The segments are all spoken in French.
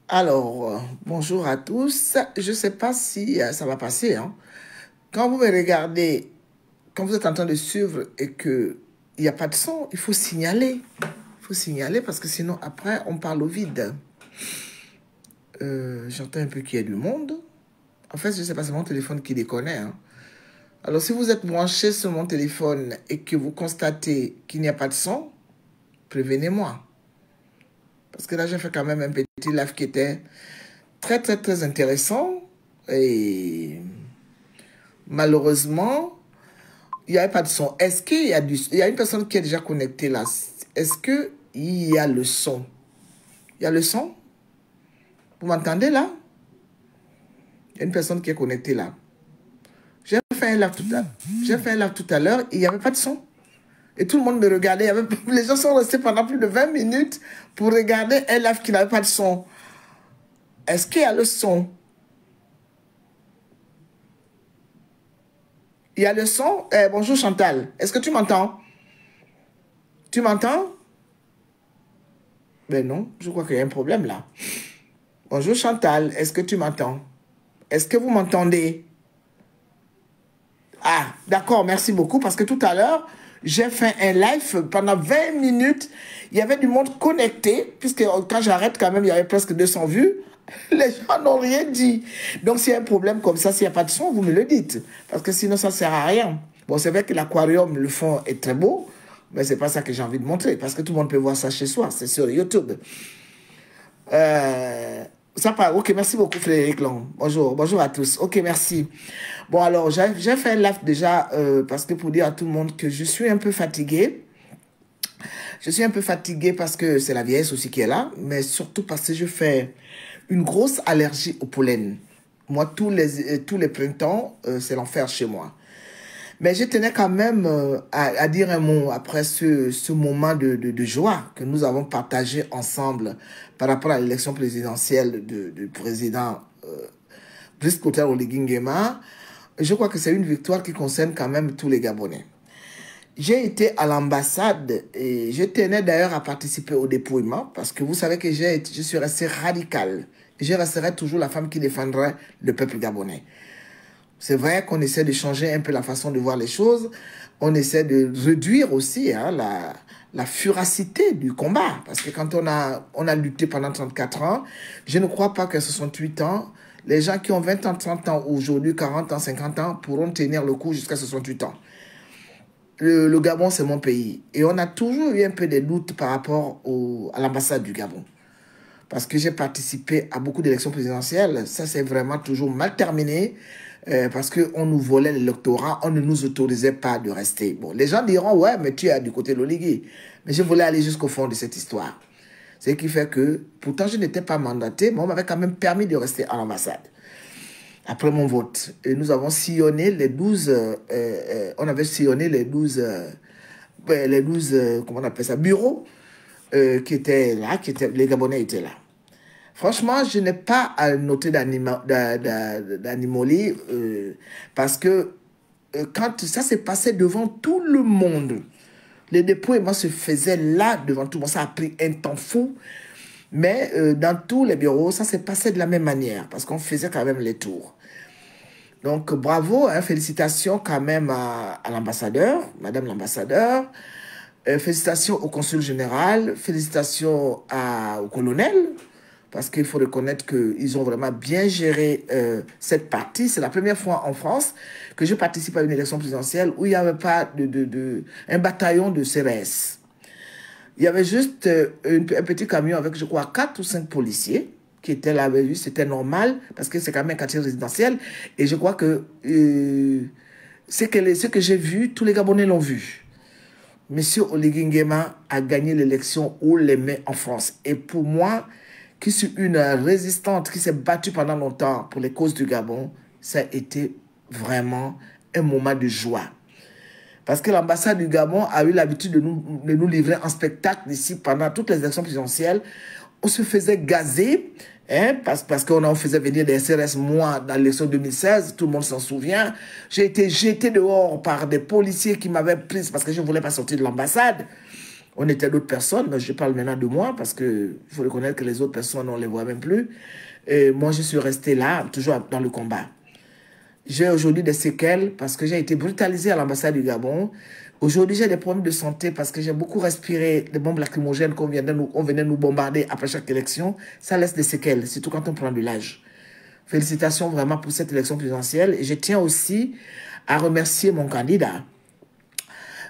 Alors, bonjour à tous. Je ne sais pas si ça va passer, hein. Quand vous me regardez, quand vous êtes en train de suivre et qu'il n'y a pas de son, il faut signaler. Il faut signaler parce que sinon, après, on parle au vide. J'entends un peu qu'il y a du monde. En fait, je ne sais pas, c'est mon téléphone qui déconne, hein. Alors, si vous êtes branché sur mon téléphone et que vous constatez qu'il n'y a pas de son, prévenez-moi. Parce que là, j'ai fait quand même un petit live qui était très, très, très intéressant. Et malheureusement, il n'y avait pas de son. Est-ce qu'il y a il y a une personne qui est déjà connectée là? Est-ce qu'il y a le son? Il y a le son? Vous m'entendez là? Il y a une personne qui est connectée là. J'ai fait un live tout à l'heure, il n'y avait pas de son. Et tout le monde me regardait. Les gens sont restés pendant plus de 20 minutes pour regarder un live qui n'avait pas de son. Est-ce qu'il y a le son? Il y a le son? Bonjour Chantal. Est-ce que tu m'entends? Tu m'entends? Ben non, je crois qu'il y a un problème là. Bonjour Chantal, est-ce que tu m'entends? Est-ce que vous m'entendez? Ah, d'accord, merci beaucoup parce que tout à l'heure, j'ai fait un live pendant 20 minutes. Il y avait du monde connecté, puisque quand j'arrête quand même, il y avait presque 200 vues. Les gens n'ont rien dit. Donc, s'il y a un problème comme ça, s'il n'y a pas de son, vous me le dites. Parce que sinon, ça ne sert à rien. Bon, c'est vrai que l'aquarium, le fond est très beau, mais ce n'est pas ça que j'ai envie de montrer, parce que tout le monde peut voir ça chez soi. C'est sur YouTube. Ça part. Ok, merci beaucoup Frédéric Long. Bonjour, bonjour à tous. Ok, merci. Bon, alors, j'ai fait un live déjà parce que pour dire à tout le monde que je suis un peu fatigué. Je suis un peu fatigué parce que c'est la vieillesse aussi qui est là, mais surtout parce que je fais une grosse allergie au pollen. Moi, tous les printemps, c'est l'enfer chez moi. Mais je tenais quand même à dire un mot après ce moment de joie que nous avons partagé ensemble par rapport à l'élection présidentielle du président Brice Clotaire Oligui Nguema. Je crois que c'est une victoire qui concerne quand même tous les Gabonais. J'ai été à l'ambassade et je tenais d'ailleurs à participer au dépouillement parce que vous savez que je suis restée radicale. Je resterai toujours la femme qui défendrait le peuple gabonais. C'est vrai qu'on essaie de changer un peu la façon de voir les choses. On essaie de réduire aussi hein, la furacité du combat. Parce que quand on a lutté pendant 34 ans, je ne crois pas qu'à 68 ans, les gens qui ont 20 ans, 30 ans, aujourd'hui 40 ans, 50 ans, pourront tenir le coup jusqu'à 68 ans. Le Gabon, c'est mon pays. Et on a toujours eu un peu des doutes par rapport à l'ambassade du Gabon. Parce que j'ai participé à beaucoup d'élections présidentielles. Ça, c'est vraiment toujours mal terminé. Parce qu'on nous volait l'électorat, on ne nous autorisait pas de rester. Bon, les gens diront, ouais, mais tu es du côté de l'Oligui. Mais je voulais aller jusqu'au fond de cette histoire. Ce qui fait que, pourtant, je n'étais pas mandaté, mais on m'avait quand même permis de rester à l'ambassade. Après mon vote, et nous avons sillonné les 12, on avait sillonné les 12 comment on appelle ça, bureaux qui étaient là, les Gabonais étaient là. Franchement, je n'ai pas à noter d'animolie parce que quand ça s'est passé devant tout le monde, les dépouillements se faisaient là devant tout le monde. Ça a pris un temps fou, mais dans tous les bureaux, ça s'est passé de la même manière parce qu'on faisait quand même les tours. Donc, bravo, hein, félicitations quand même à l'ambassadeur, madame l'ambassadeur, félicitations au consul général, félicitations au colonel, parce qu'il faut reconnaître qu'ils ont vraiment bien géré cette partie. C'est la première fois en France que je participe à une élection présidentielle où il n'y avait pas un bataillon de CRS. Il y avait juste un petit camion avec, je crois, 4 ou 5 policiers qui étaient là, c'était normal, parce que c'est quand même un quartier résidentiel. Et je crois que ce que j'ai vu, tous les Gabonais l'ont vu. Monsieur Oligui Nguema a gagné l'élection haut les mains en France. Et pour moi, qui suis une résistante, qui s'est battue pendant longtemps pour les causes du Gabon, ça a été vraiment un moment de joie. Parce que l'ambassade du Gabon a eu l'habitude de nous livrer en spectacle ici pendant toutes les élections présidentielles. On se faisait gazer, hein, parce qu'on faisait venir des CRS, moi, dans l'élection 2016, tout le monde s'en souvient. J'ai été jeté dehors par des policiers qui m'avaient prise parce que je ne voulais pas sortir de l'ambassade. On était d'autres personnes, mais je parle maintenant de moi parce qu'il faut reconnaître que les autres personnes, on ne les voit même plus. Et moi, je suis resté là, toujours dans le combat. J'ai aujourd'hui des séquelles parce que j'ai été brutalisé à l'ambassade du Gabon. Aujourd'hui, j'ai des problèmes de santé parce que j'ai beaucoup respiré des bombes lacrymogènes qu'on venait nous bombarder après chaque élection. Ça laisse des séquelles, surtout quand on prend de l'âge. Félicitations vraiment pour cette élection présidentielle. Et je tiens aussi à remercier mon candidat.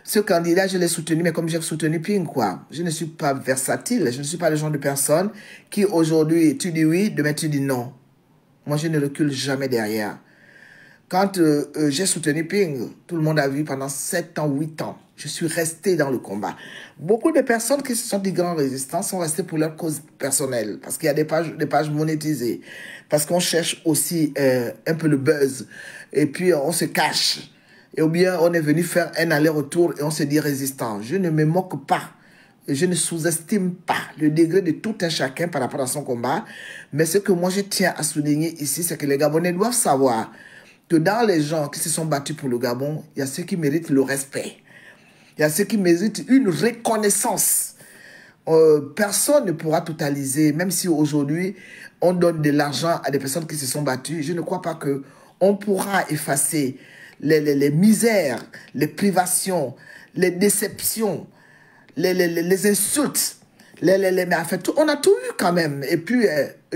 Ce candidat, je l'ai soutenu, mais comme j'ai soutenu Ping, quoi. Je ne suis pas versatile. Je ne suis pas le genre de personne qui, aujourd'hui, tu dis oui, demain tu dis non. Moi, je ne recule jamais derrière. Quand j'ai soutenu Ping, tout le monde a vu pendant 7 ans, 8 ans. Je suis resté dans le combat. Beaucoup de personnes qui se sont dit grands résistants sont restées pour leur cause personnelle. Parce qu'il y a des pages monétisées. Parce qu'on cherche aussi un peu le buzz. Et puis, on se cache. Et ou bien, on est venu faire un aller-retour et on se dit résistant. Je ne me moque pas. Je ne sous-estime pas le degré de tout un chacun par rapport à son combat. Mais ce que moi, je tiens à souligner ici, c'est que les Gabonais doivent savoir que dans les gens qui se sont battus pour le Gabon, il y a ceux qui méritent le respect. Il y a ceux qui méritent une reconnaissance. Personne ne pourra totaliser, même si aujourd'hui, on donne de l'argent à des personnes qui se sont battues. Je ne crois pas qu'on pourra effacer les misères, les privations, les déceptions, les insultes. Mais en fait, on a tout eu quand même. Et puis,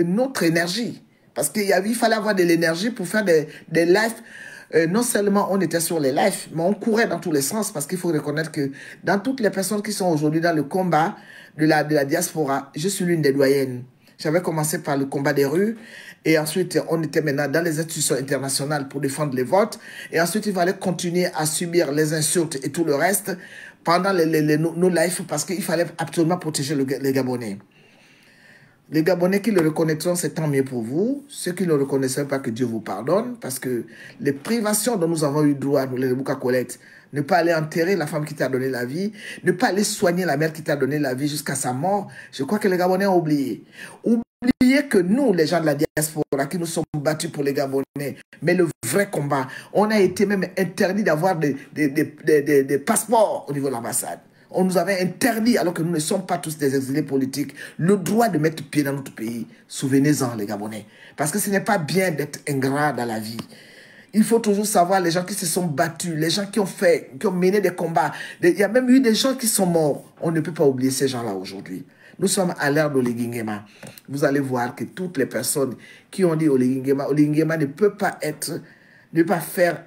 notre énergie. Parce qu'il fallait avoir de l'énergie pour faire des lives. Non seulement on était sur les lives, mais on courait dans tous les sens. Parce qu'il faut reconnaître que dans toutes les personnes qui sont aujourd'hui dans le combat de la diaspora, je suis l'une des doyennes. J'avais commencé par le combat des rues. Et ensuite, on était maintenant dans les institutions internationales pour défendre les votes. Et ensuite, il fallait continuer à subir les insultes et tout le reste pendant nos lives parce qu'il fallait absolument protéger les Gabonais. Les Gabonais qui le reconnaîtront, c'est tant mieux pour vous. Ceux qui ne le reconnaissent pas, que Dieu vous pardonne. Parce que les privations dont nous avons eu droit, nous les Bouka Colette, ne pas aller enterrer la femme qui t'a donné la vie, ne pas aller soigner la mère qui t'a donné la vie jusqu'à sa mort, je crois que les Gabonais ont oublié. Oubliez que nous, les gens de la diaspora, qui nous sommes battus pour les Gabonais, mais le vrai combat, on a été même interdit d'avoir des passeports au niveau de l'ambassade. On nous avait interdit, alors que nous ne sommes pas tous des exilés politiques, le droit de mettre pied dans notre pays. Souvenez-en, les Gabonais. Parce que ce n'est pas bien d'être ingrat dans la vie. Il faut toujours savoir les gens qui se sont battus, les gens qui ont mené des combats. Il y a même eu des gens qui sont morts. On ne peut pas oublier ces gens-là aujourd'hui. Nous sommes à l'ère d'Oligui Nguema. Vous allez voir que toutes les personnes qui ont dit Oligui Nguema ne peut pas faire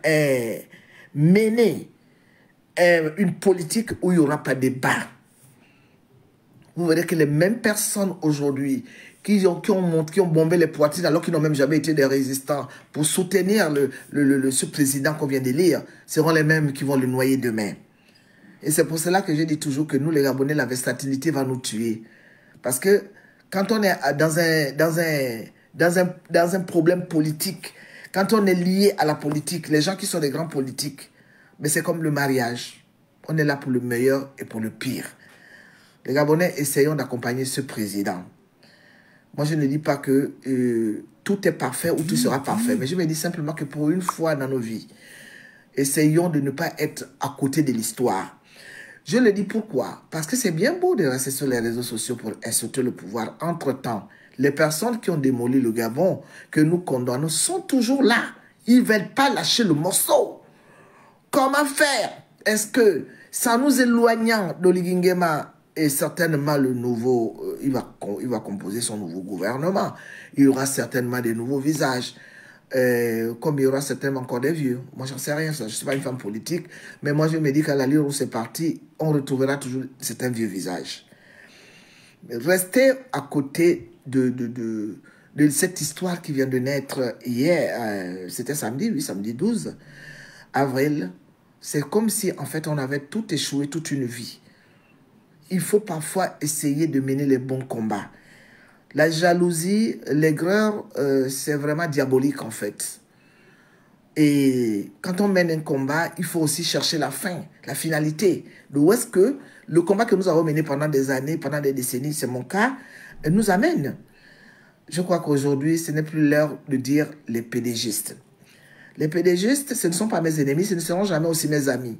mener une politique où il n'y aura pas de débat. Vous verrez que les mêmes personnes aujourd'hui qui ont bombé les Poitines alors qu'ils n'ont même jamais été des résistants pour soutenir ce président qu'on vient d'élire seront les mêmes qui vont le noyer demain. Et c'est pour cela que je dis toujours que nous, les Gabonais, la versatilité va nous tuer. Parce que quand on est dans un problème politique, quand on est lié à la politique, les gens qui sont des grands politiques, mais c'est comme le mariage. On est là pour le meilleur et pour le pire. Les Gabonais, essayons d'accompagner ce président. Moi, je ne dis pas que tout est parfait ou tout sera parfait, mais je me dis simplement que pour une fois dans nos vies, essayons de ne pas être à côté de l'histoire. Je le dis pourquoi? Parce que c'est bien beau de rester sur les réseaux sociaux pour insulter le pouvoir. Entre-temps, les personnes qui ont démoli le Gabon, que nous condamnons, sont toujours là. Ils ne veulent pas lâcher le morceau. Comment faire? Est-ce que, sans nous éloignant d'Oligui Nguema, et certainement le nouveau, il va composer son nouveau gouvernement, il y aura certainement des nouveaux visages, comme il y aura certainement encore des vieux. Moi, j'en sais rien, je ne suis pas une femme politique, mais moi, je me dis qu'à l'allure où c'est parti, on retrouvera toujours certains vieux visages. Restez à côté de cette histoire qui vient de naître hier, c'était samedi, oui, samedi 12 avril. C'est comme si, en fait, on avait tout échoué toute une vie. Il faut parfois essayer de mener les bons combats. La jalousie, l'aigreur, c'est vraiment diabolique, en fait. Et quand on mène un combat, il faut aussi chercher la fin, la finalité. D'où est-ce que le combat que nous avons mené pendant des années, pendant des décennies, c'est mon cas, nous amène. Je crois qu'aujourd'hui, ce n'est plus l'heure de dire les PDGistes. Les PDGistes, ce ne sont pas mes ennemis, ce ne seront jamais aussi mes amis.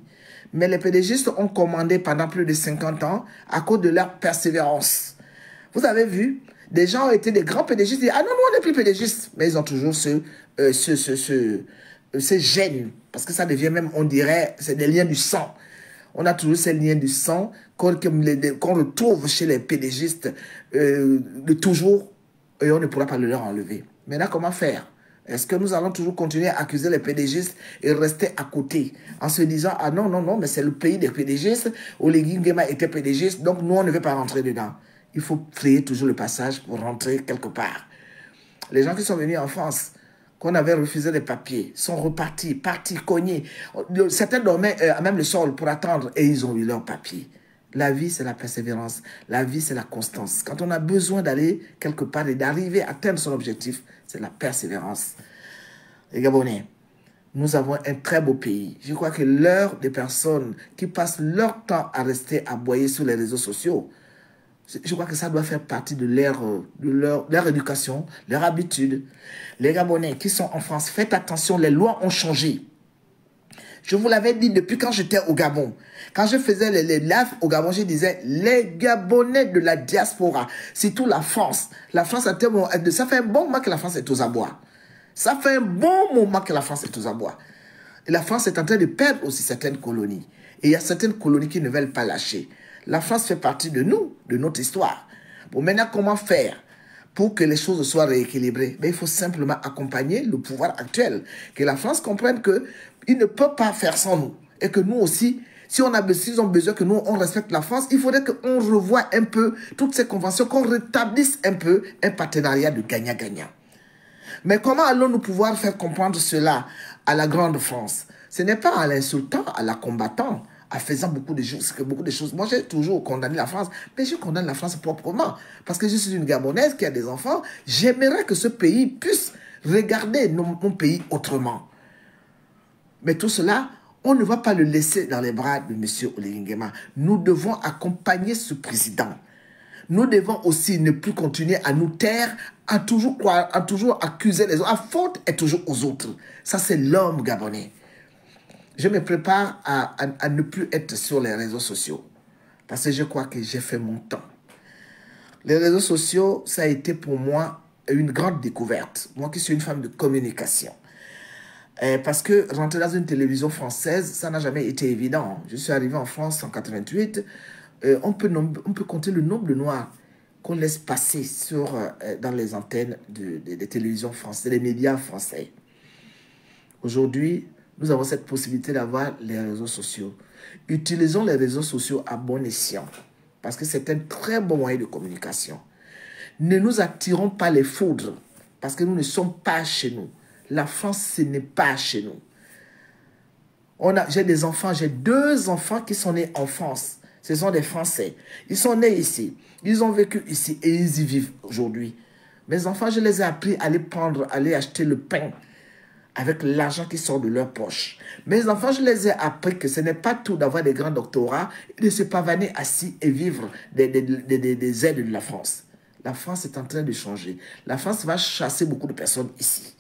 Mais les pédégistes ont commandé pendant plus de 50 ans à cause de leur persévérance. Vous avez vu, des gens ont été des grands pédégistes, ils disent, ah non, nous on n'est plus pédégistes. Mais ils ont toujours ces gènes, parce que ça devient même, on dirait, c'est des liens du sang. On a toujours ces liens du sang qu'on retrouve chez les pédégistes de toujours, et on ne pourra pas le leur enlever. Maintenant, comment faire? Est-ce que nous allons toujours continuer à accuser les pédégistes et rester à côté en se disant, ah non, non, non, mais c'est le pays des pédégistes, Oligui Nguema était pédégiste, donc nous, on ne veut pas rentrer dedans. Il faut frayer toujours le passage pour rentrer quelque part. Les gens qui sont venus en France, qu'on avait refusé les papiers, sont repartis, partis, cognés. Certains dormaient à même le sol pour attendre et ils ont eu leurs papiers. La vie, c'est la persévérance. La vie, c'est la constance. Quand on a besoin d'aller quelque part et d'arriver à atteindre son objectif, c'est la persévérance. Les Gabonais, nous avons un très beau pays. Je crois que l'heure des personnes qui passent leur temps à rester aboyés sur les réseaux sociaux, je crois que ça doit faire partie de leur éducation, leur habitude. Les Gabonais qui sont en France, faites attention, les lois ont changé. Je vous l'avais dit depuis quand j'étais au Gabon. Quand je faisais les lives au Gabon, je disais, les Gabonais de la diaspora, surtout la France. La France, ça fait un bon moment que la France est aux abois. Ça fait un bon moment que la France est aux abois. Et la France est en train de perdre aussi certaines colonies. Et il y a certaines colonies qui ne veulent pas lâcher. La France fait partie de nous, de notre histoire. Bon, maintenant, comment faire pour que les choses soient rééquilibrées? Mais il faut simplement accompagner le pouvoir actuel. Que la France comprenne qu'il ne peut pas faire sans nous. Et que nous aussi, si ils ont besoin que nous, on respecte la France, il faudrait qu'on revoie un peu toutes ces conventions, qu'on rétablisse un peu un partenariat de gagnant-gagnant. Mais comment allons-nous pouvoir faire comprendre cela à la grande France? Ce n'est pas en l'insultant, à la combattant, en faisant beaucoup de choses. Moi, j'ai toujours condamné la France, mais je condamne la France proprement. Parce que je suis une Gabonaise qui a des enfants. J'aimerais que ce pays puisse regarder mon pays autrement. Mais tout cela, on ne va pas le laisser dans les bras de M. Oligui Nguema. Nous devons accompagner ce président. Nous devons aussi ne plus continuer à nous taire, à toujours accuser les autres. La faute est toujours aux autres. Ça, c'est l'homme gabonais. Je me prépare à ne plus être sur les réseaux sociaux. Parce que je crois que j'ai fait mon temps. Les réseaux sociaux, ça a été pour moi une grande découverte. Moi qui suis une femme de communication. Parce que rentrer dans une télévision française, ça n'a jamais été évident. Je suis arrivé en France en 88. On peut compter le nombre de Noirs qu'on laisse passer dans les antennes des télévisions françaises, des médias français. Aujourd'hui, nous avons cette possibilité d'avoir les réseaux sociaux. Utilisons les réseaux sociaux à bon escient, parce que c'est un très bon moyen de communication. Ne nous attirons pas les foudres, parce que nous ne sommes pas chez nous. La France, ce n'est pas chez nous. J'ai des enfants, j'ai 2 enfants qui sont nés en France. Ce sont des Français. Ils sont nés ici. Ils ont vécu ici et ils y vivent aujourd'hui. Mes enfants, je les ai appris à aller acheter le pain avec l'argent qui sort de leur poche. Mes enfants, je les ai appris que ce n'est pas tout d'avoir des grands doctorats et de se pavaner assis et vivre des aides de la France. La France est en train de changer. La France va chasser beaucoup de personnes ici.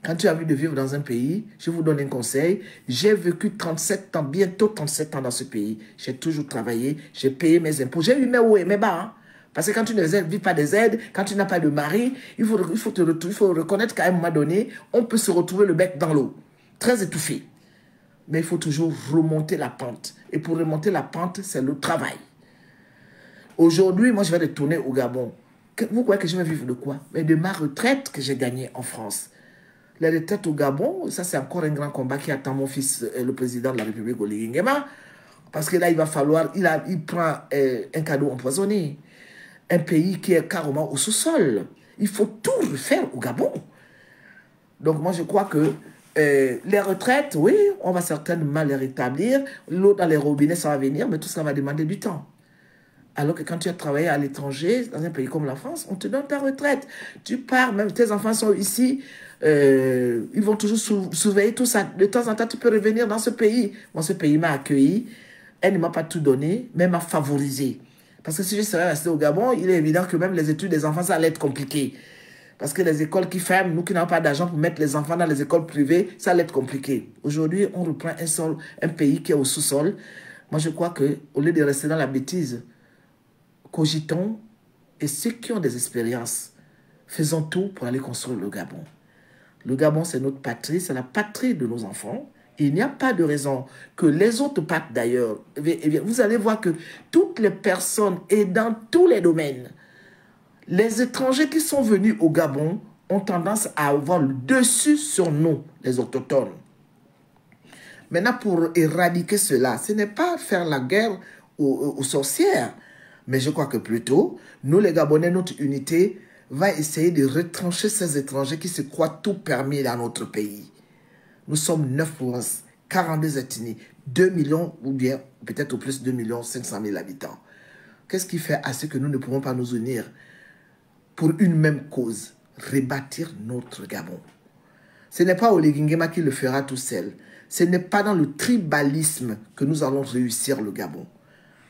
Quand tu as envie de vivre dans un pays, je vous donne un conseil. J'ai vécu 37 ans, bientôt 37 ans dans ce pays. J'ai toujours travaillé, j'ai payé mes impôts. J'ai eu mes hauts et mes bas. Hein? Parce que quand tu ne vis pas des aides, quand tu n'as pas de mari, il faut reconnaître qu'à un moment donné, on peut se retrouver le bec dans l'eau, très étouffé. Mais il faut toujours remonter la pente. Et pour remonter la pente, c'est le travail. Aujourd'hui, moi, je vais retourner au Gabon. Vous croyez que je vais vivre de quoi? Mais de ma retraite que j'ai gagnée en France. La retraite au Gabon, ça c'est encore un grand combat qui attend mon fils, le président de la République, Oligui Nguema. Parce que là, il va falloir, il prend un cadeau empoisonné. Un pays qui est carrément au sous-sol. Il faut tout refaire au Gabon. Donc moi, je crois que les retraites, oui, on va certainement les rétablir. L'eau dans les robinets, ça va venir, mais tout ça va demander du temps. Alors que quand tu as travaillé à l'étranger, dans un pays comme la France, on te donne ta retraite. Tu pars, même tes enfants sont ici, ils vont toujours surveiller tout ça. De temps en temps, tu peux revenir dans ce pays. Moi, ce pays m'a accueilli. Elle ne m'a pas tout donné, mais m'a favorisé. Parce que si je serais resté au Gabon, il est évident que même les études des enfants, ça allait être compliqué. Parce que les écoles qui ferment, nous qui n'avons pas d'argent pour mettre les enfants dans les écoles privées, ça allait être compliqué. Aujourd'hui, on reprend un pays qui est au sous-sol. Moi, je crois qu'au lieu de rester dans la bêtise, cogitons, et ceux qui ont des expériences, faisons tout pour aller construire le Gabon. Le Gabon, c'est notre patrie, c'est la patrie de nos enfants. Il n'y a pas de raison que les autres partent d'ailleurs. Vous allez voir que toutes les personnes et dans tous les domaines, les étrangers qui sont venus au Gabon ont tendance à avoir le dessus sur nous, les autochtones. Maintenant, pour éradiquer cela, ce n'est pas faire la guerre aux sorcières, mais je crois que plutôt, nous les Gabonais, notre unité va essayer de retrancher ces étrangers qui se croient tout permis dans notre pays. Nous sommes 9 provinces, 42 ethnies, 2 millions ou bien peut-être au plus 2 500 000 habitants. Qu'est-ce qui fait à ce que nous ne pouvons pas nous unir pour une même cause, rebâtir notre Gabon? Ce n'est pas Oligui Nguema qui le fera tout seul. Ce n'est pas dans le tribalisme que nous allons réussir le Gabon.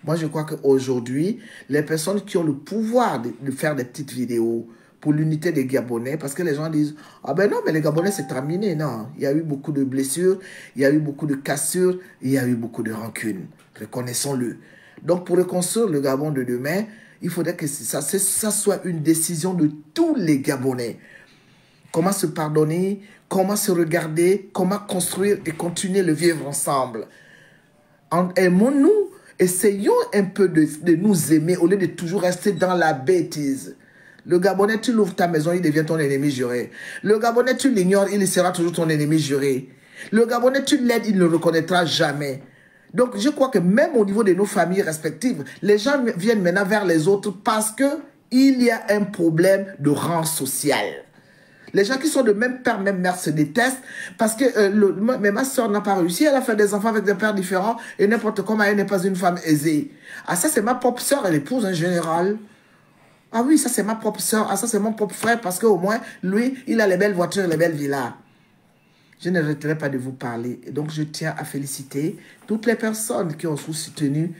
Moi, je crois qu'aujourd'hui, les personnes qui ont le pouvoir de faire des petites vidéos pour l'unité des Gabonais, parce que les gens disent « Ah ben non, mais les Gabonais, c'est terminé. » Non, il y a eu beaucoup de blessures, il y a eu beaucoup de cassures, il y a eu beaucoup de rancunes. Reconnaissons-le. Donc, pour reconstruire le Gabon de demain, il faudrait que ça soit une décision de tous les Gabonais. Comment se pardonner, comment se regarder, comment construire et continuer le vivre ensemble. Aimons-nous. Essayons un peu de nous aimer au lieu de toujours rester dans la bêtise. Le Gabonais, tu l'ouvres ta maison, il devient ton ennemi juré. Le Gabonais, tu l'ignores, il sera toujours ton ennemi juré. Le Gabonais, tu l'aides, il ne le reconnaîtra jamais. Donc, je crois que même au niveau de nos familles respectives, les gens viennent maintenant vers les autres parce qu'il y a un problème de rang social. Les gens qui sont de même père, même mère se détestent parce que mais ma soeur n'a pas réussi. Elle a fait des enfants avec des pères différents et n'importe comment, elle n'est pas une femme aisée. Ah, ça, c'est ma propre soeur, elle épouse un général. Ah oui, ça, c'est ma propre soeur. Ah, ça, c'est mon propre frère parce qu'au moins, lui, il a les belles voitures, les belles villas. Je n'arrêterai pas de vous parler. Et donc, je tiens à féliciter toutes les personnes qui ont soutenu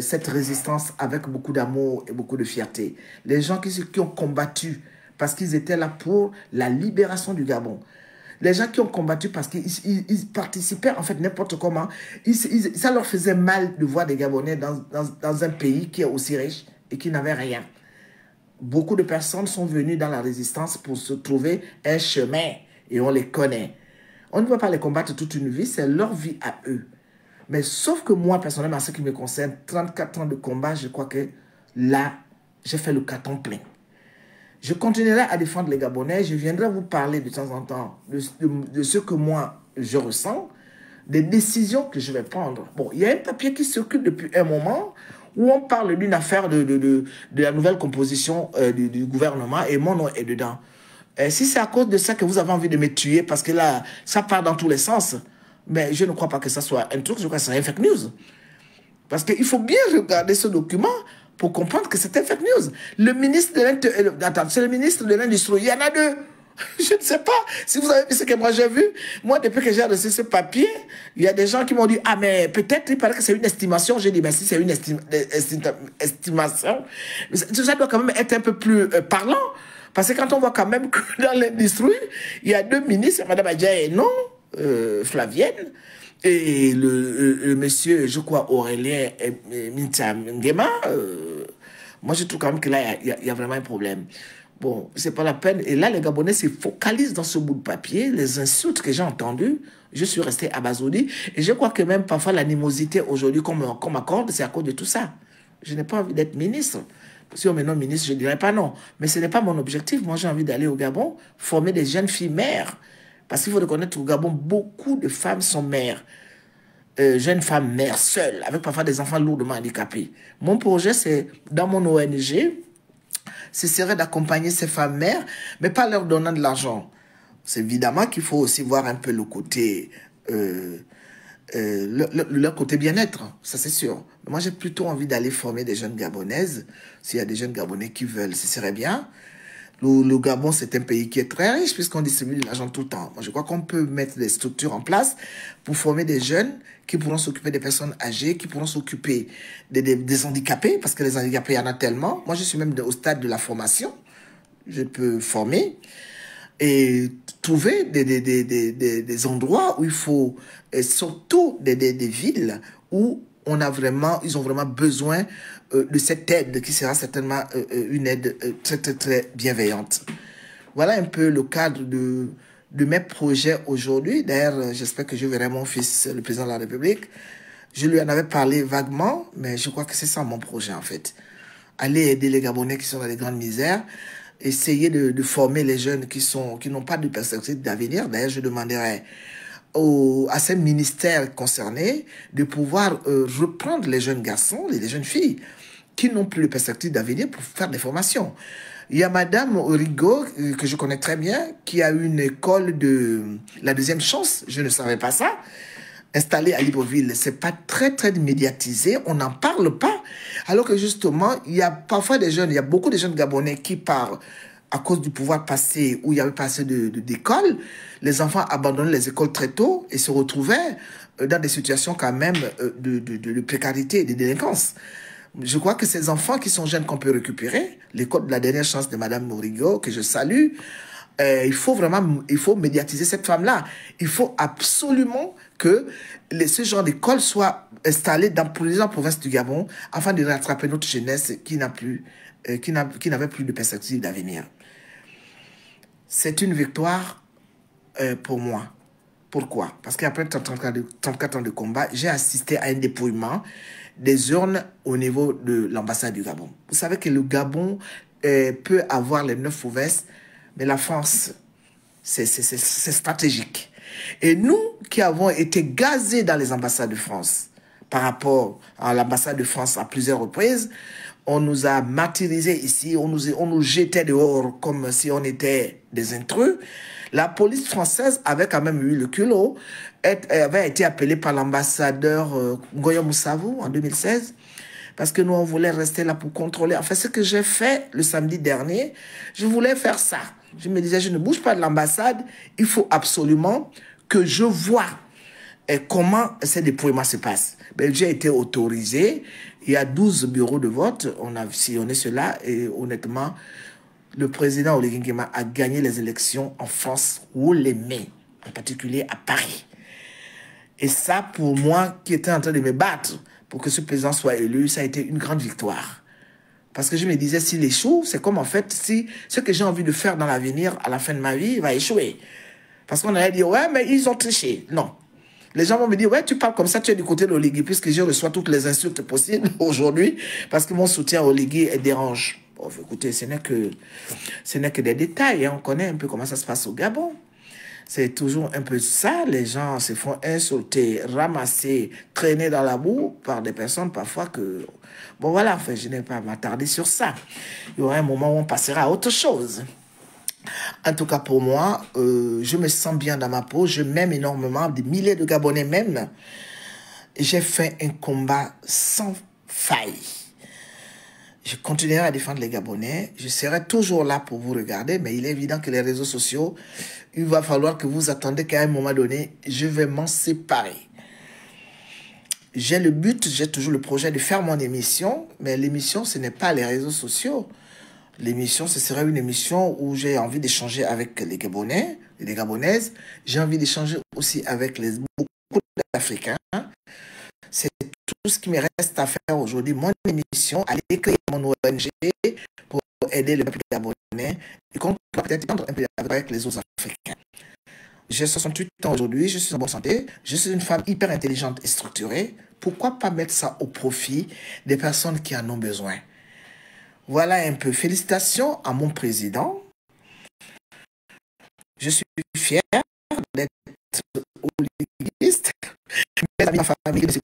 cette résistance avec beaucoup d'amour et beaucoup de fierté. Les gens qui ont combattu parce qu'ils étaient là pour la libération du Gabon. Les gens qui ont combattu parce qu'ils participaient en fait n'importe comment. Ça leur faisait mal de voir des Gabonais dans un pays qui est aussi riche et qui n'avait rien. Beaucoup de personnes sont venues dans la résistance pour se trouver un chemin et on les connaît. On ne va pas les combattre toute une vie, c'est leur vie à eux. Mais sauf que moi, personnellement, en ce qui me concerne, 34 ans de combat, je crois que là, j'ai fait le carton plein. Je continuerai à défendre les Gabonais. Je viendrai vous parler de temps en temps de ce que moi, je ressens, des décisions que je vais prendre. Bon, il y a un papier qui circule depuis un moment où on parle d'une affaire de la nouvelle composition du gouvernement et mon nom est dedans. Si c'est à cause de ça que vous avez envie de me tuer, parce que là, ça part dans tous les sens, mais je ne crois pas que ça soit un truc, je crois que c'est un fake news. Parce qu'il faut bien regarder ce document pour comprendre que c'est un fake news. Le ministre de l'Industrie, attends, c'est le ministre de l'Industrie, il y en a deux. Je ne sais pas si vous avez vu ce que moi j'ai vu. Moi, depuis que j'ai reçu ce papier, il y a des gens qui m'ont dit « Ah, mais peut-être, il paraît que c'est une estimation. » J'ai dit « Mais si c'est une estimation, ça doit quand même être un peu plus parlant. » Parce que quand on voit quand même que dans l'industrie, il y a deux ministres, Mme Adja et non, Flavienne, et le monsieur, je crois, Aurélien Minta Nguema, moi je trouve quand même que là, il y a vraiment un problème. Bon, c'est pas la peine. Et là, les Gabonais se focalisent dans ce bout de papier. Les insultes que j'ai entendues, je suis resté abasourdi. Et je crois que même parfois l'animosité aujourd'hui qu'on m'accorde, c'est à cause de tout ça. Je n'ai pas envie d'être ministre. Si on me nomme ministre, je ne dirais pas non. Mais ce n'est pas mon objectif. Moi, j'ai envie d'aller au Gabon, former des jeunes filles mères. Parce qu'il faut reconnaître qu'au Gabon, beaucoup de femmes sont mères. Jeunes femmes mères seules, avec parfois des enfants lourdement handicapés. Mon projet, c'est, dans mon ONG, ce serait d'accompagner ces femmes mères, mais pas leur donnant de l'argent. C'est évidemment qu'il faut aussi voir un peu le côté, leur côté bien-être, ça c'est sûr. Mais moi, j'ai plutôt envie d'aller former des jeunes Gabonaises. S'il y a des jeunes Gabonais qui veulent, ce serait bien. Le Gabon, c'est un pays qui est très riche puisqu'on distribue de l'argent tout le temps. Moi, je crois qu'on peut mettre des structures en place pour former des jeunes qui pourront s'occuper des personnes âgées, qui pourront s'occuper des handicapés, parce que les handicapés, il y en a tellement. Moi, je suis même au stade de la formation. je peux former et trouver des endroits où il faut, et surtout des villes où ils ont vraiment besoin de cette aide qui sera certainement une aide très, très, très bienveillante. Voilà un peu le cadre de mes projets aujourd'hui. D'ailleurs, j'espère que je verrai mon fils, le président de la République. Je lui en avais parlé vaguement, mais je crois que c'est ça mon projet en fait. Aller aider les Gabonais qui sont dans les grandes misères, essayer de former les jeunes qui n'ont pas de perspective d'avenir. D'ailleurs, je demanderai à ces ministères concernés de pouvoir reprendre les jeunes garçons et les jeunes filles qui n'ont plus de perspective d'avenir pour faire des formations. Il y a Madame Origo, que je connais très bien, qui a une école de la deuxième chance, je ne savais pas ça, installée à Libreville. C'est pas très, très médiatisé, on n'en parle pas. Alors que justement, il y a parfois des jeunes, il y a beaucoup de jeunes Gabonais qui partent à cause du pouvoir passé, où il n'y avait pas assez d'écoles. Les enfants abandonnaient les écoles très tôt et se retrouvaient dans des situations quand même de précarité et de délinquance. Je crois que ces enfants qui sont jeunes qu'on peut récupérer, l'école de la dernière chance de Madame Morigo, que je salue, il faut médiatiser cette femme-là. Il faut absolument que ce genre d'école soit installé dans plusieurs provinces du Gabon afin de rattraper notre jeunesse qui n'avait plus de perspective d'avenir. C'est une victoire pour moi. Pourquoi? Parce qu'après 34 ans de combat, j'ai assisté à un dépouillement des urnes au niveau de l'ambassade du Gabon. Vous savez que le Gabon peut avoir les 9 provinces, mais la France, c'est stratégique. Et nous qui avons été gazés dans les ambassades de France, par rapport à l'ambassade de France à plusieurs reprises, on nous a martyrisés ici, on nous jetait dehors comme si on était des intrus. La police française avait quand même eu le culot, avait été appelée par l'ambassadeur Ngoyo Moussavou en 2016, parce que nous, on voulait rester là pour contrôler. Enfin, ce que j'ai fait le samedi dernier, je voulais faire ça. Je me disais, je ne bouge pas de l'ambassade, il faut absolument que je vois comment ces déploiements se passent. J'ai été autorisé, il y a 12 bureaux de vote, on a sillonné cela et honnêtement, le président Oligui Nguema a gagné les élections en France haut les mains, en particulier à Paris. Et ça, pour moi, qui était en train de me battre pour que ce président soit élu, ça a été une grande victoire. Parce que je me disais, s'il échoue, c'est comme en fait, si ce que j'ai envie de faire dans l'avenir, à la fin de ma vie, va échouer. Parce qu'on allait dire, ouais, mais ils ont triché. Non. Les gens vont me dire, ouais, tu parles comme ça, tu es du côté de l'Oligui, puisque je reçois toutes les insultes possibles aujourd'hui, parce que mon soutien à Oligui dérange. Bon, écoutez, ce n'est que des détails. Hein. On connaît un peu comment ça se passe au Gabon. C'est toujours un peu ça. Les gens se font insulter, ramasser, traîner dans la boue par des personnes parfois que... Bon, voilà, enfin, je n'ai pas à m'attarder sur ça. Il y aura un moment où on passera à autre chose. En tout cas, pour moi, je me sens bien dans ma peau. Je m'aime énormément. Des milliers de Gabonais m'aiment. J'ai fait un combat sans faille. Je continuerai à défendre les Gabonais. Je serai toujours là pour vous regarder, mais il est évident que les réseaux sociaux, il va falloir que vous attendiez qu'à un moment donné, je vais m'en séparer. J'ai le but, j'ai toujours le projet de faire mon émission, mais l'émission, ce n'est pas les réseaux sociaux. L'émission, ce serait une émission où j'ai envie d'échanger avec les Gabonais et les Gabonaises. J'ai envie d'échanger aussi avec beaucoup d'Africains. C'est tout ce qui me reste à faire aujourd'hui. Mon émission, aller créer mon ONG pour aider le peuple gabonais et qu'on peut peut-être prendre un peu avec les autres Africains. J'ai 68 ans aujourd'hui, je suis en bonne santé, je suis une femme hyper intelligente et structurée. Pourquoi pas mettre ça au profit des personnes qui en ont besoin? Voilà un peu. Félicitations à mon président. Je suis fier d'être oliguiste. Mes amis, ma famille, je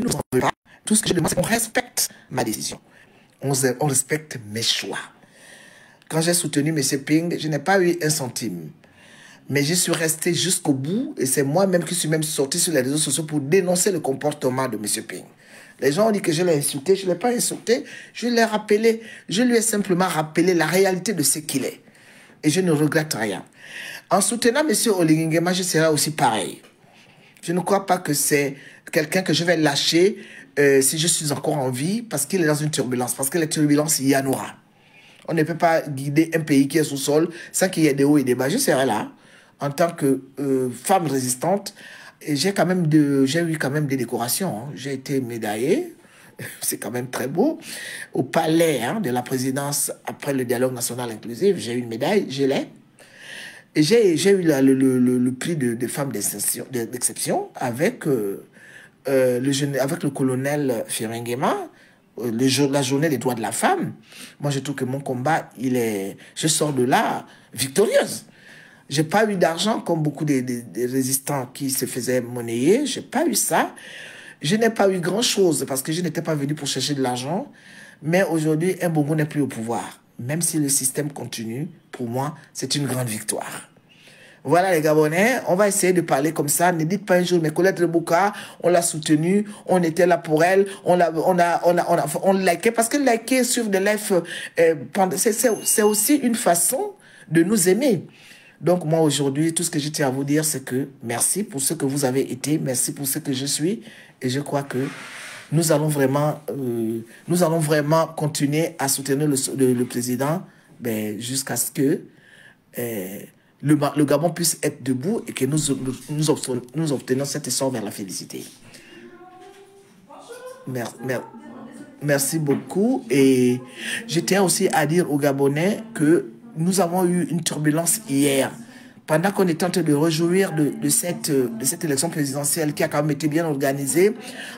ne vous en veux pas. Tout ce que je demande, c'est qu'on respecte ma décision. On respecte mes choix. Quand j'ai soutenu M. Ping, je n'ai pas eu un centime. Mais je suis resté jusqu'au bout et c'est moi-même qui suis même sorti sur les réseaux sociaux pour dénoncer le comportement de M. Ping. Les gens ont dit que je l'ai insulté. Je ne l'ai pas insulté. Je l'ai rappelé. Je lui ai simplement rappelé la réalité de ce qu'il est. Et je ne regrette rien. En soutenant M. Oligui Nguema, je serai aussi pareil. Je ne crois pas que c'est quelqu'un que je vais lâcher si je suis encore en vie parce qu'il est dans une turbulence. Parce que les turbulences, il y en aura. On ne peut pas guider un pays qui est sous sol sans qu'il y ait des hauts et des bas. Je serai là en tant que femme résistante. Et j'ai eu quand même des décorations. Hein. J'ai été médaillée. C'est quand même très beau. Au palais de la présidence, après le dialogue national inclusif, j'ai eu une médaille, je l'ai. Et j'ai eu le prix de femme d'exception avec, avec le colonel Firingema, la journée des droits de la femme. Moi, je trouve que mon combat, je sors de là victorieuse. J'ai pas eu d'argent comme beaucoup des résistants qui se faisaient monnayer. J'ai pas eu ça. Je n'ai pas eu grand-chose parce que je n'étais pas venu pour chercher de l'argent. Mais aujourd'hui, un Bongo n'est plus au pouvoir. Même si le système continue, pour moi, c'est une grande victoire. Voilà les Gabonais, on va essayer de parler comme ça. Ne dites pas un jour, mais Colette Rebouka, on l'a soutenue, on était là pour elle, on likait, parce que liker, suivre des lives, c'est aussi une façon de nous aimer. Donc moi aujourd'hui, tout ce que je tiens à vous dire, c'est que merci pour ce que vous avez été, merci pour ce que je suis, et je crois que nous allons vraiment continuer à soutenir le président jusqu'à ce que le Gabon puisse être debout et que nous obtenions cet essor vers la félicité. Merci beaucoup. Et je tiens aussi à dire aux Gabonais que nous avons eu une turbulence hier. Pendant qu'on était en train de réjouir de cette élection présidentielle qui a quand même été bien organisée,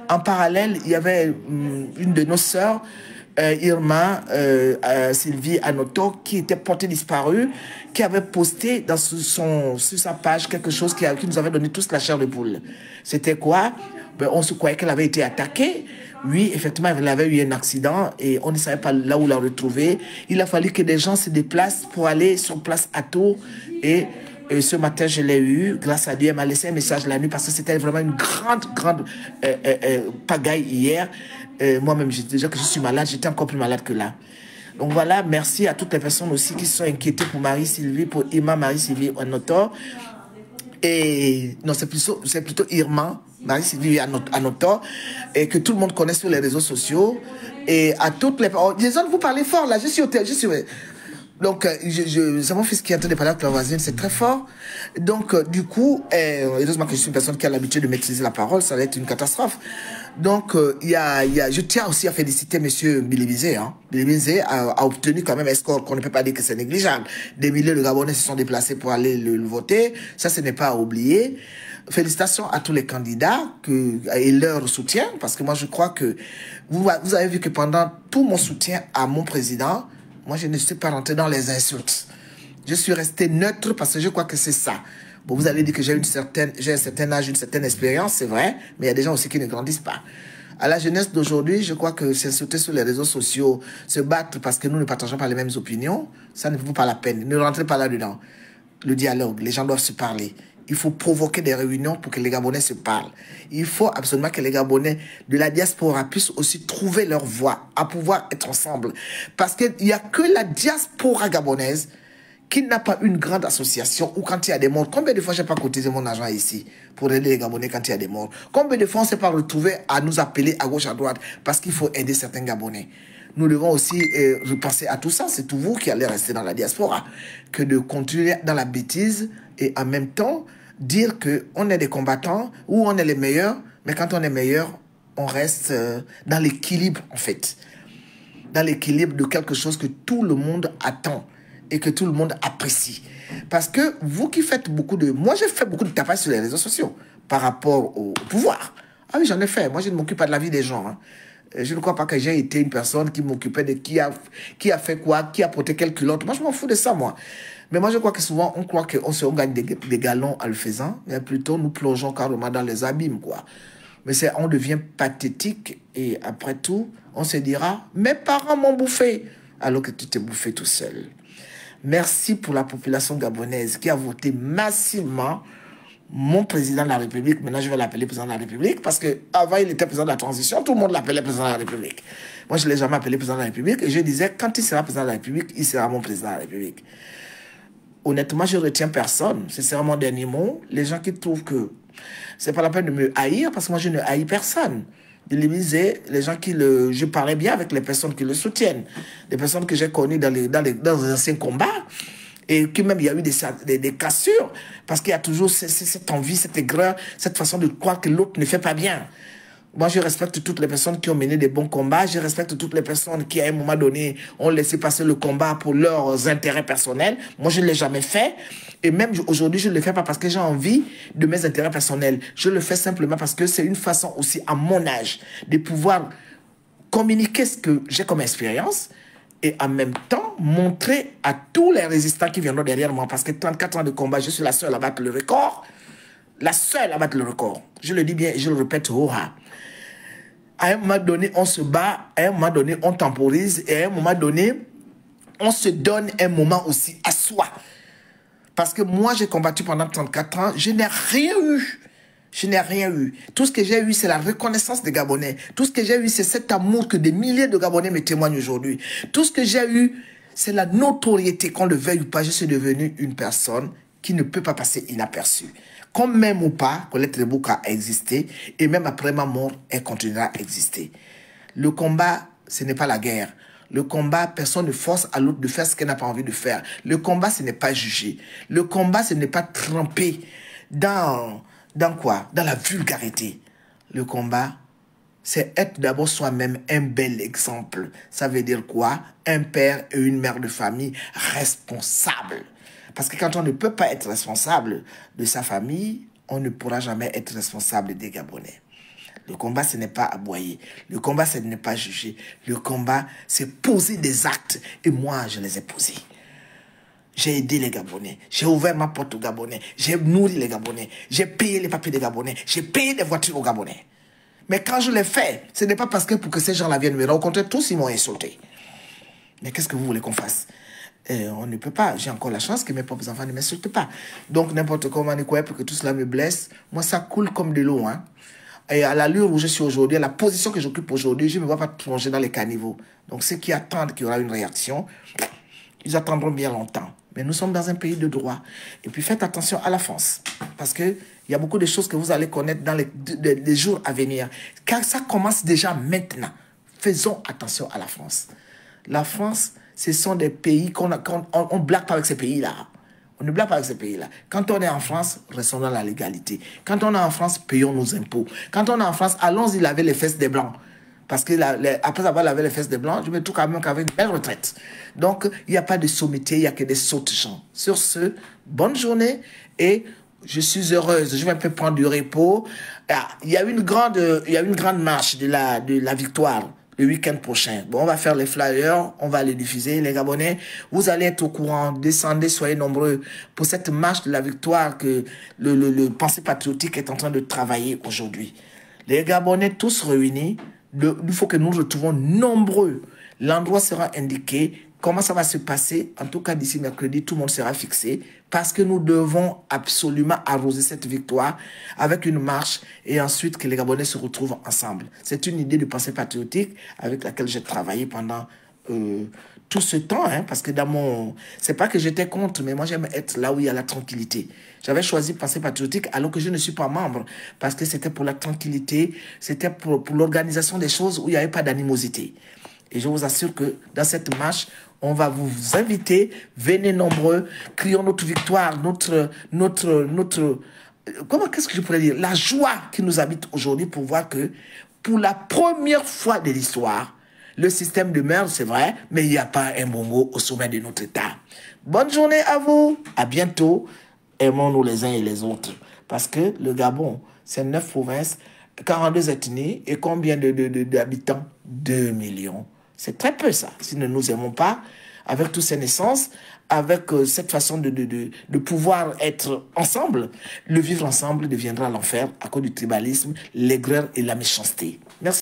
en parallèle, il y avait une de nos sœurs, Irma Sylvie Anoto, qui était portée disparue, qui avait posté sur sa page quelque chose qui nous avait donné tous la chair de poule. C'était quoi? On se croyait qu'elle avait été attaquée. Oui, effectivement, elle avait eu un accident et on ne savait pas là où la retrouver. Il a fallu que des gens se déplacent pour aller sur place à Tours. Et ce matin, je l'ai eu. Grâce à Dieu, elle m'a laissé un message la nuit parce que c'était vraiment une grande pagaille hier. Moi-même, déjà que je suis malade, j'étais encore plus malade que là. Donc voilà, merci à toutes les personnes aussi qui sont inquiétées pour Marie-Sylvie, pour Irma Marie-Sylvie Anoto. Et non, c'est plutôt Irma Marie-Sylvie Anoto, et que tout le monde connaît sur les réseaux sociaux. Et à toutes les... Oh, Jason, vous parlez fort là, je suis au téléphone. Donc, c'est mon fils qui est en train de parler avec la voisine, c'est très fort. Donc, du coup, heureusement que je suis une personne qui a l'habitude de maîtriser la parole, ça va être une catastrophe. Donc, je tiens aussi à féliciter M. Bilibizé. Hein. Bilibizé a obtenu quand même un score qu'on ne peut pas dire que c'est négligeable. Des milliers de Gabonais se sont déplacés pour aller le voter. Ça, ce n'est pas à oublier. Félicitations à tous les candidats et leur soutien, parce que moi, je crois que vous avez vu que pendant tout mon soutien à mon président, moi, je ne suis pas rentré dans les insultes. Je suis resté neutre parce que je crois que c'est ça. Bon, vous allez dire que j'ai un certain âge, une certaine expérience, c'est vrai, mais il y a des gens aussi qui ne grandissent pas. À la jeunesse d'aujourd'hui, je crois que s'insulter sur les réseaux sociaux, se battre parce que nous ne partageons pas les mêmes opinions, ça ne vaut pas la peine. Ne rentrez pas là-dedans. Le dialogue, les gens doivent se parler. Il faut provoquer des réunions pour que les Gabonais se parlent. Il faut absolument que les Gabonais de la diaspora puissent aussi trouver leur voie, à pouvoir être ensemble. Parce qu'il n'y a que la diaspora gabonaise qui n'a pas une grande association ou quand il y a des morts. Combien de fois je n'ai pas cotisé mon argent ici pour aider les Gabonais quand il y a des morts? Combien de fois on ne s'est pas retrouvé à nous appeler à gauche, à droite parce qu'il faut aider certains Gabonais? Nous devons aussi repenser à tout ça. C'est tout vous qui allez rester dans la diaspora que de continuer dans la bêtise et en même temps dire qu'on est des combattants ou on est les meilleurs, mais quand on est meilleur, on reste dans l'équilibre en fait. Dans l'équilibre de quelque chose que tout le monde attend et que tout le monde apprécie. Parce que vous qui faites beaucoup de... Moi, j'ai fait beaucoup de tapage sur les réseaux sociaux par rapport au pouvoir. Ah oui, j'en ai fait. Moi, je ne m'occupe pas de la vie des gens. Hein. Je ne crois pas que j'ai été une personne qui m'occupait de qui a fait quoi, qui a porté quelle culotte. Moi, je m'en fous de ça, moi. Mais moi, je crois que souvent, on croit qu'on gagne des galons en le faisant, mais plutôt nous plongeons carrément dans les abîmes, quoi. Mais on devient pathétique et après tout, on se dira, mes parents m'ont bouffé, alors que tu t'es bouffé tout seul. Merci pour la population gabonaise qui a voté massivement mon président de la République. Maintenant, je vais l'appeler président de la République parce qu'avant, il était président de la transition. Tout le monde l'appelait président de la République. Moi, je ne l'ai jamais appelé président de la République. Et je disais, quand il sera président de la République, il sera mon président de la République. Honnêtement, je ne retiens personne. Ce sera mon dernier mot. Les gens qui trouvent que c'est pas la peine de me haïr parce que moi, je ne haïs personne. de l'Élysée, les gens qui le... Je parlais bien avec les personnes qui le soutiennent, les personnes que j'ai connues dans les anciens combats, et que même il y a eu des cassures, parce qu'il y a toujours cette envie, cette aigreur, cette façon de croire que l'autre ne fait pas bien. Moi, je respecte toutes les personnes qui ont mené des bons combats. Je respecte toutes les personnes qui, à un moment donné, ont laissé passer le combat pour leurs intérêts personnels. Moi, je ne l'ai jamais fait. Et même aujourd'hui, je ne le fais pas parce que j'ai envie de mes intérêts personnels. Je le fais simplement parce que c'est une façon aussi, à mon âge, de pouvoir communiquer ce que j'ai comme expérience et en même temps montrer à tous les résistants qui viendront derrière moi, parce que 34 ans de combat, je suis la seule à battre le record. La seule à battre le record. Je le dis bien et je le répète, à un moment donné, on se bat, à un moment donné, on temporise, et à un moment donné, on se donne un moment aussi à soi. Parce que moi, j'ai combattu pendant 34 ans, je n'ai rien eu. Je n'ai rien eu. Tout ce que j'ai eu, c'est la reconnaissance des Gabonais. Tout ce que j'ai eu, c'est cet amour que des milliers de Gabonais me témoignent aujourd'hui. Tout ce que j'ai eu, c'est la notoriété, qu'on le veuille ou pas. Je suis devenu une personne qui ne peut pas passer inaperçue. Comme même ou pas, Colette Rebouka a existé, et même après ma mort, elle continuera à exister. Le combat, ce n'est pas la guerre. Le combat, personne ne force à l'autre de faire ce qu'elle n'a pas envie de faire. Le combat, ce n'est pas juger. Le combat, ce n'est pas tremper dans quoi? Dans la vulgarité. Le combat, c'est être d'abord soi-même un bel exemple. Ça veut dire quoi? Un père et une mère de famille responsables. Parce que quand on ne peut pas être responsable de sa famille, on ne pourra jamais être responsable des Gabonais. Le combat, ce n'est pas aboyer. Le combat, ce n'est pas juger. Le combat, c'est poser des actes. Et moi, je les ai posés. J'ai aidé les Gabonais. J'ai ouvert ma porte aux Gabonais. J'ai nourri les Gabonais. J'ai payé les papiers des Gabonais. J'ai payé des voitures aux Gabonais. Mais quand je l'ai fait, ce n'est pas parce que pour que ces gens-là viennent me rencontrer, tous ils m'ont insulté. Mais qu'est-ce que vous voulez qu'on fasse? On ne peut pas. J'ai encore la chance que mes propres enfants ne m'insultent pas. Donc, n'importe comment, pour que tout cela me blesse, moi, ça coule comme de l'eau. Hein. Et à l'allure où je suis aujourd'hui, à la position que j'occupe aujourd'hui, je ne me vois pas plonger dans les caniveaux. Donc, ceux qui attendent qu'il y aura une réaction, ils attendront bien longtemps. Mais nous sommes dans un pays de droit. Et puis, faites attention à la France. Parce qu'il y a beaucoup de choses que vous allez connaître dans les jours à venir. Car ça commence déjà maintenant. Faisons attention à la France. La France, ce sont des pays on ne blague pas avec ces pays-là. On ne blague pas avec ces pays-là. Quand on est en France, restons dans la légalité. Quand on est en France, payons nos impôts. Quand on est en France, allons-y laver les fesses des Blancs. Parce que après avoir lavé les fesses des Blancs, je me trouve quand même qu'avec une belle retraite. Donc, il n'y a pas de sommité, il n'y a que des sautes gens. Sur ce, bonne journée et je suis heureuse. Je vais un peu prendre du repos. Il y a une grande marche de la victoire le week-end prochain. Bon, on va faire les flyers, on va les diffuser, les Gabonais. Vous allez être au courant, descendez, soyez nombreux pour cette marche de la victoire que le Pensée patriotique est en train de travailler aujourd'hui. Les Gabonais tous réunis, il faut que nous nous retrouvons nombreux. L'endroit sera indiqué. Comment ça va se passer? En tout cas, d'ici mercredi, tout le monde sera fixé parce que nous devons absolument arroser cette victoire avec une marche et ensuite que les Gabonais se retrouvent ensemble. C'est une idée de pensée patriotique avec laquelle j'ai travaillé pendant tout ce temps, hein, parce que dans mon... C'est pas que j'étais contre, mais moi j'aime être là où il y a la tranquillité. J'avais choisi Pensée patriotique alors que je ne suis pas membre parce que c'était pour la tranquillité, c'était pour l'organisation des choses où il n'y avait pas d'animosité. Et je vous assure que dans cette marche, on va vous inviter, venez nombreux, crions notre victoire, qu'est-ce que je pourrais dire? La joie qui nous habite aujourd'hui pour voir que, pour la première fois de l'histoire, le système demeure, c'est vrai, mais il n'y a pas un bongo au sommet de notre État. Bonne journée à vous, à bientôt, aimons-nous les uns et les autres. Parce que le Gabon, c'est 9 provinces, 42 ethnies, et combien d'habitants? 2 millions. C'est très peu ça. Si nous ne nous aimons pas, avec toutes ces naissances, avec cette façon de pouvoir être ensemble, le vivre ensemble deviendra l'enfer à cause du tribalisme, l'aigreur et la méchanceté.